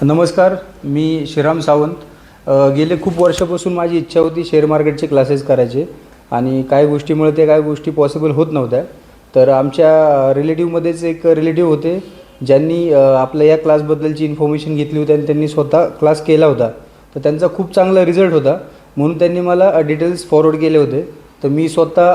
नमस्कार, मी श्रीराम सावंत. गेले खूप वर्षापासून माझी इच्छा होती शेअर मार्केटचे क्लासेस करायचे आणि काही गोष्टीमुळे ते काही गोष्टी पॉसिबल होत नव्हत्या. तर आमच्या रिलेटिव्हमध्येच एक रिलेटिव्ह होते ज्यांनी आपल्या या क्लासबद्दलची इन्फॉर्मेशन घेतली होती आणि त्यांनी स्वतः क्लास केला होता. तर त्यांचा खूप चांगला रिझल्ट होता म्हणून त्यांनी मला डिटेल्स फॉरवर्ड केले होते. तर मी स्वतः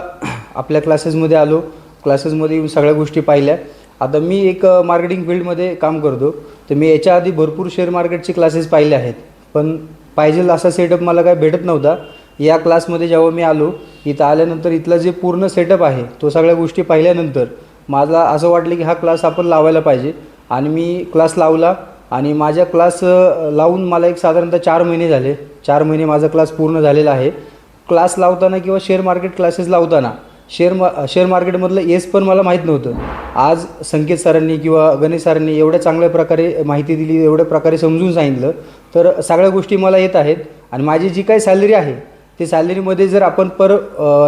आपल्या क्लासेसमध्ये आलो, क्लासेसमध्ये येऊन सगळ्या गोष्टी पाहिल्या. आता मी एक मार्केटिंग फील्डमध्ये काम करतो. तर मी याच्या आधी भरपूर शेअर मार्केटचे क्लासेस पाहिले आहेत, पण पाहिजे असा सेटअप मला काय भेटत नव्हता. या क्लासमध्ये जेव्हा मी आलो, इथं आल्यानंतर इथला जे पूर्ण सेटअप आहे तो सगळ्या गोष्टी पाहिल्यानंतर मला असं वाटलं की हा क्लास आपण लावायला पाहिजे. आणि मी क्लास लावला आणि माझ्या क्लास लावून मला एक साधारणतः 4 महिने झाले. 4 महिने माझा क्लास पूर्ण झालेला आहे. क्लास लावताना किंवा शेअर मार्केट क्लासेस लावताना शेअर मार्केटमधलं येस पण मला माहीत नव्हतं. आज संकेत सरांनी किंवा गणेश सरांनी एवढ्या चांगल्या प्रकारे माहिती दिली, एवढ्या प्रकारे समजून सांगितलं, तर सगळ्या गोष्टी मला येत आहेत. आणि माझी जी काही सॅलरी आहे ते सॅलरीमध्ये जर आपण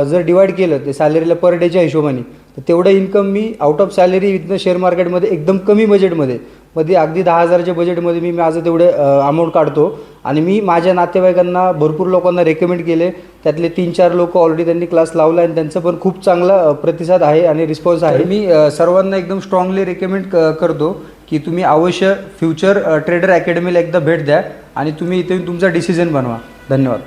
जर डिवाईड केलं ते सॅलरीला पर डेच्या हिशोबाने, तर तेवढं इन्कम मी आउट ऑफ सॅलरी विथनं शेअर मार्केटमध्ये एकदम कमी बजेटमध्ये अगदी 10,000च्या बजेटमध्ये मी माझं तेवढे अमाऊंट काढतो. आणि मी माझ्या नातेवाईकांना भरपूर लोकांना रेकमेंड केले. त्यातले 3-4 लोक ऑलरेडी त्यांनी क्लास लावला आणि त्यांचं पण खूप चांगला प्रतिसाद आहे आणि रिस्पॉन्स आहे. मी सर्वांना एकदम स्ट्रॉंगली रेकमेंड करतो की तुम्ही अवश्य फ्युचर ट्रेडर अकॅडमीला एकदा भेट द्या आणि तुम्ही इथे तुमचा डिसिजन बनवा. धन्यवाद.